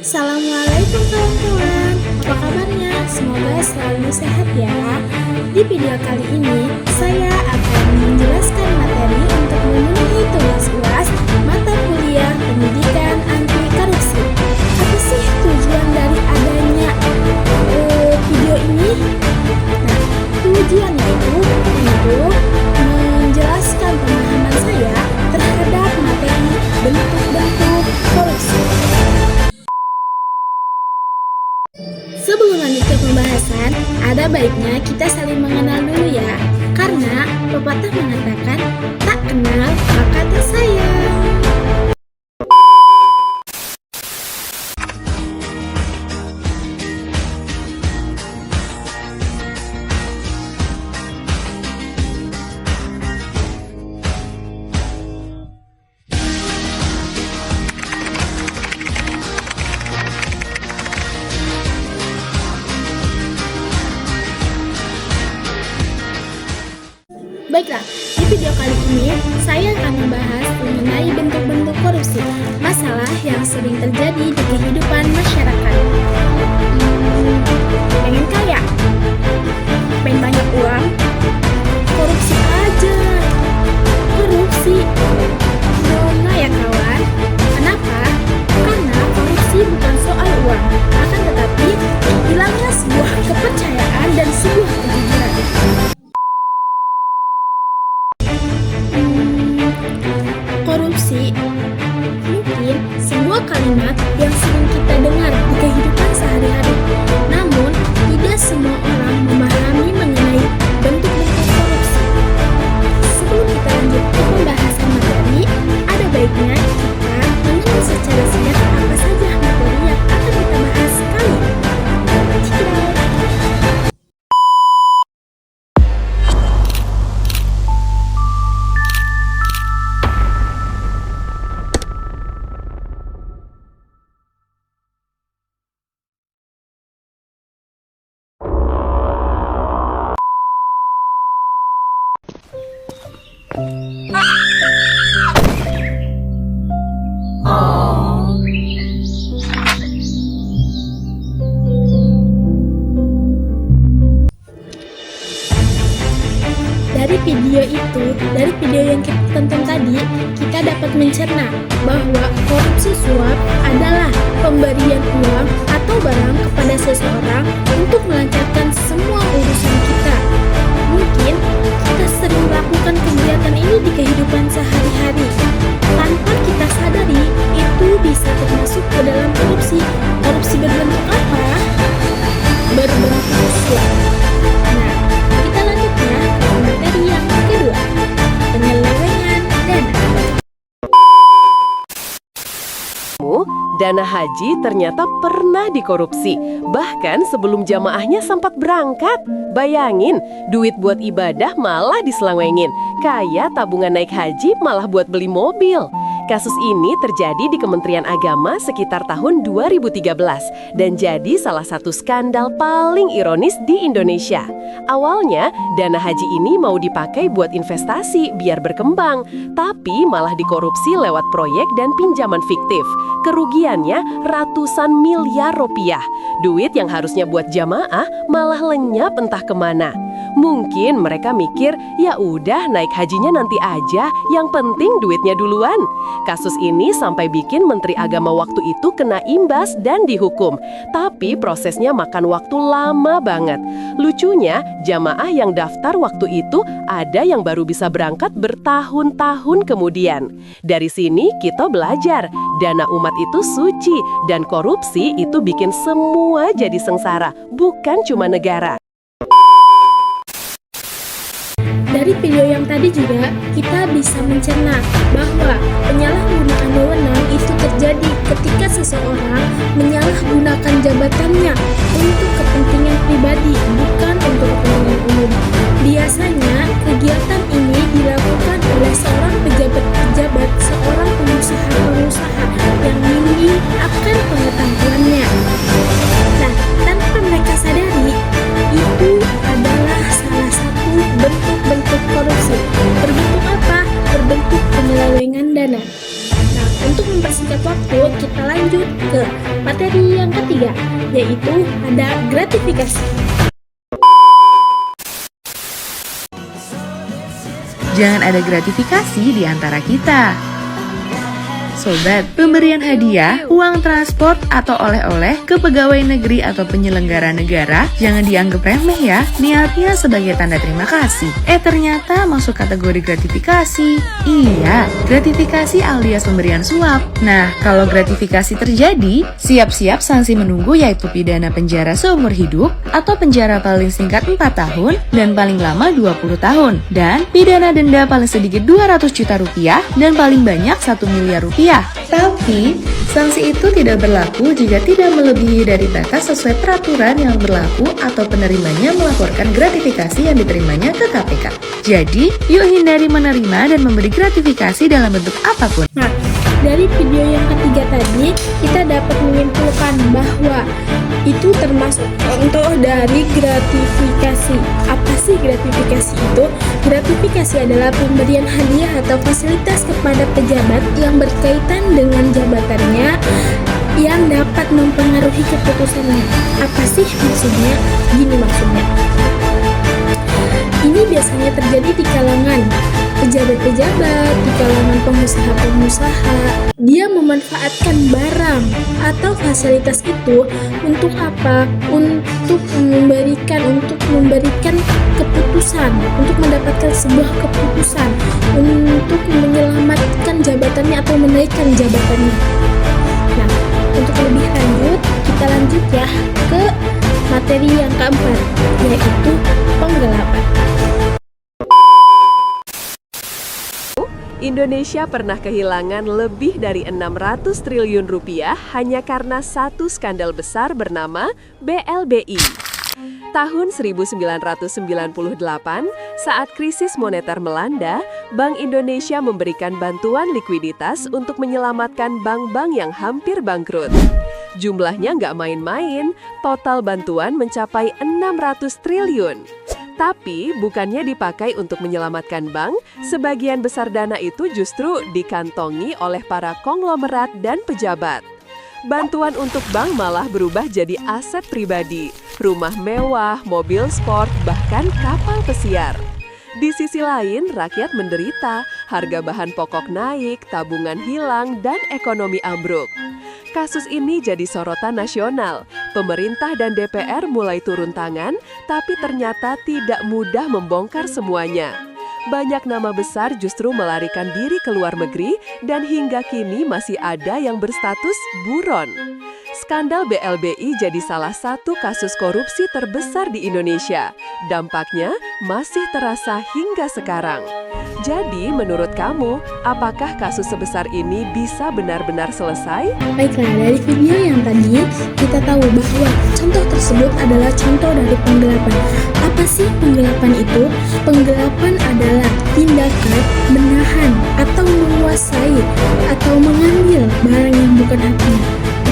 Assalamualaikum kawan-kawan, apa kabarnya? Semoga selalu sehat ya. Di video kali ini, saya akan menjelaskan materi untuk memenuhi tugas UAS mata kuliah pendidikan anti korupsi. Apa sih tujuan dari adanya video ini? Nah, tujuannya itu untuk menjelaskan pemahaman saya terhadap materi bentuk-bentuk korupsi. Sebelum lanjut ke pembahasan, ada baiknya kita saling mengenal dulu ya. Karena pepatah mengatakan, tak kenal maka tak sayang. Baiklah, di video kali ini saya akan membahas mengenai bentuk-bentuk korupsi, masalah yang sering terjadi di kehidupan masyarakat. Pengen kaya? Pengen banyak uang? Korupsi aja. Korupsi. Nona ya kawan. Kenapa? Karena korupsi bukan soal uang, akan tetapi hilangnya sebuah kepercayaan dan sebuah kejujuran. Korupsi mungkin sebuah kalimat yang sering kita dengar di kehidupan sehari-hari. Namun, tidak semua orang memahami mengenai bentuk-bentuk korupsi. Sebelum kita lanjut ke pembahasan materi, ada baiknya kita mengenal secara singkat apa saja materi yang akan kita bahas kali ini. Dari video yang kita tonton tadi, kita dapat mencerna bahwa korupsi suap adalah pemberian uang atau barang kepada seseorang untuk melancarkan semua urusan kita. Mungkin kita sering melakukan kegiatan ini di kehidupan sehari-hari. Tanpa kita sadari, itu bisa termasuk ke dalam korupsi. Korupsi berbentuk apa? Berbentuk suap. Nah, kita lanjutnya ke materi yang kedua, penyelewengan dana. Dana haji ternyata pernah dikorupsi, bahkan sebelum jamaahnya sempat berangkat. Bayangin, duit buat ibadah malah diselewengin, kayak tabungan naik haji malah buat beli mobil. Kasus ini terjadi di Kementerian Agama sekitar tahun 2013 dan jadi salah satu skandal paling ironis di Indonesia. Awalnya, dana haji ini mau dipakai buat investasi biar berkembang, tapi malah dikorupsi lewat proyek dan pinjaman fiktif. Kerugiannya ratusan miliar rupiah. Duit yang harusnya buat jamaah malah lenyap entah kemana. Mungkin mereka mikir, ya udah naik hajinya nanti aja, yang penting duitnya duluan. Kasus ini sampai bikin Menteri Agama waktu itu kena imbas dan dihukum. Tapi prosesnya makan waktu lama banget. Lucunya, jamaah yang daftar waktu itu ada yang baru bisa berangkat bertahun-tahun kemudian. Dari sini kita belajar, dana umat itu suci dan korupsi itu bikin semua jadi sengsara, bukan cuma negara. Dari video yang tadi juga, kita bisa mencerna bahwa penyalahgunaan wewenang itu terjadi ketika seseorang menyalahgunakan jabatannya untuk kepentingan pribadi, bukan untuk kepentingan umum. Biasanya, kegiatan ini dilakukan oleh seorang pejabat-pejabat, seorang pengusaha-pengusaha yang tinggi akan pengetahuannya. Nah, tanpa mereka sadari, itu adalah salah satu bentuk-bentuk korupsi. Berbentuk apa? Berbentuk penyelewengan dana. Nah, untuk mempersingkat waktu, kita lanjut ke materi yang ketiga, yaitu ada gratifikasi. Jangan ada gratifikasi di antara kita. Sobat, pemberian hadiah, uang transport, atau oleh-oleh ke pegawai negeri atau penyelenggara negara jangan dianggap remeh ya, niatnya sebagai tanda terima kasih. Ternyata masuk kategori gratifikasi. Iya, gratifikasi alias pemberian suap. Nah, kalau gratifikasi terjadi, siap-siap sanksi menunggu yaitu pidana penjara seumur hidup atau penjara paling singkat 4 tahun dan paling lama 20 tahun. Dan pidana denda paling sedikit 200 juta rupiah dan paling banyak 1 miliar rupiah. Tapi, sanksi itu tidak berlaku jika tidak melebihi dari batas sesuai peraturan yang berlaku atau penerimanya melaporkan gratifikasi yang diterimanya ke KPK. Jadi, yuk hindari menerima dan memberi gratifikasi dalam bentuk apapun. Nah, dari video yang ketiga tadi, kita dapat menyimpulkan bahwa itu termasuk contoh dari gratifikasi. Apa sih gratifikasi itu? Gratifikasi adalah pemberian hadiah atau fasilitas kepada pejabat yang berkaitan dengan jabatannya yang dapat mempengaruhi keputusannya. Apa sih maksudnya? Gini maksudnya. Ini biasanya terjadi di kalangan pejabat-pejabat, di kalangan pengusaha-pengusaha. Dia memanfaatkan barang atau fasilitas itu untuk apa? Untuk memberikan keputusan, untuk mendapatkan sebuah keputusan, untuk menyelamatkan jabatannya atau menaikkan jabatannya. Nah, untuk lebih lanjut, kita lanjut ya ke materi yang keempat, yaitu penggelapan. Indonesia pernah kehilangan lebih dari 600 triliun rupiah hanya karena satu skandal besar bernama BLBI. Tahun 1998, saat krisis moneter melanda, Bank Indonesia memberikan bantuan likuiditas untuk menyelamatkan bank-bank yang hampir bangkrut. Jumlahnya nggak main-main, total bantuan mencapai 600 triliun. Tapi bukannya dipakai untuk menyelamatkan bank, sebagian besar dana itu justru dikantongi oleh para konglomerat dan pejabat. Bantuan untuk bank malah berubah jadi aset pribadi, rumah mewah, mobil sport, bahkan kapal pesiar. Di sisi lain, rakyat menderita, harga bahan pokok naik, tabungan hilang, dan ekonomi ambruk. Kasus ini jadi sorotan nasional. Pemerintah dan DPR mulai turun tangan, tapi ternyata tidak mudah membongkar semuanya. Banyak nama besar justru melarikan diri ke luar negeri dan hingga kini masih ada yang berstatus buron. Skandal BLBI jadi salah satu kasus korupsi terbesar di Indonesia. Dampaknya masih terasa hingga sekarang. Jadi, menurut kamu, apakah kasus sebesar ini bisa benar-benar selesai? Baiklah, dari video yang tadi, kita tahu bahwa contoh tersebut adalah contoh dari penggelapan. Apa sih penggelapan itu? Penggelapan adalah tindakan menahan atau menguasai atau mengambil barang yang bukan haknya.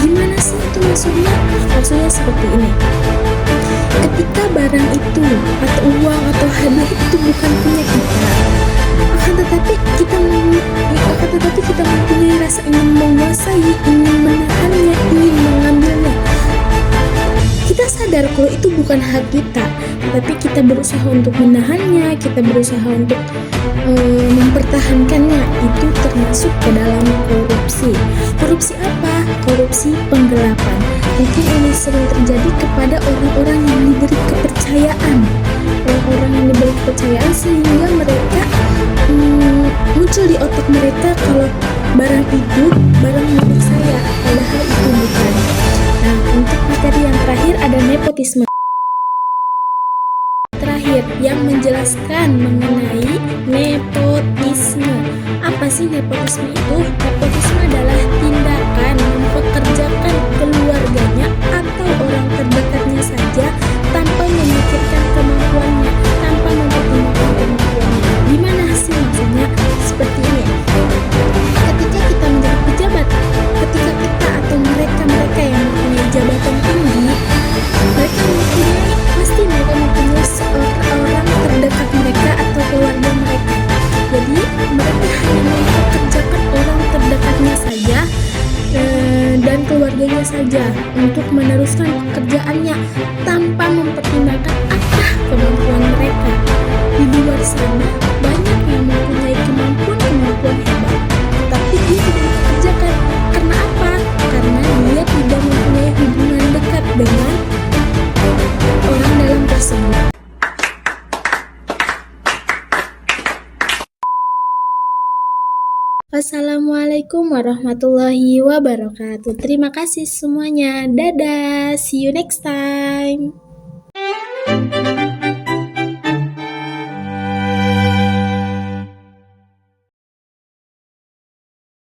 Gimana sih itu maksudnya? Maksudnya seperti ini. Ketika barang itu atau uang atau hadiah itu bukan punya kita, akan tetapi kita mempunyai rasa ingin menguasai, ingin menahannya, ingin mengambilnya. Kita sadar kalau itu bukan hak kita, tapi kita berusaha untuk menahannya, kita berusaha untuk mempertahankannya. Itu termasuk ke dalam korupsi. Korupsi apa? Korupsi penggelapan. Mungkin ini sering terjadi kepada orang-orang yang diberi kepercayaan. Orang-orang yang diberi kepercayaan sehingga mereka muncul di otak mereka kalau barang itu barang milik saya, padahal itu bukan. Nah, untuk materi yang terakhir ada nepotisme. Terakhir, yang menjelaskan mengenai nepotisme. Apa sih nepotisme itu? Nepotisme adalah tindakan mempekerjakan keluarganya atau orang terdekatnya saja tanpa memikirkan kemampuannya, tanpa mempertimbangkan kemampuannya. Gimana sih maksudnya? Seperti ini. Ketika kita menjadi pejabat, ketika kita atau mereka yang mempunyai jabatan tinggi, mereka mempunyai seorang terdekat mereka atau keluarga mereka. Jadi mereka hanya mempekerjakan orang terdekatnya saja. bekerja saja untuk meneruskan pekerjaannya tanpa mempertimbangkan apa kemampuan mereka. Di luar sana, banyak yang mempunyai kemampuan hebat, tapi dia tidak dikerjakan. Karena apa? Karena dia tidak mempunyai hubungan dekat dengan orang dalam tersebut. Wassalamualaikum warahmatullahi wabarakatuh. Terima kasih semuanya. Dadah. See you next time.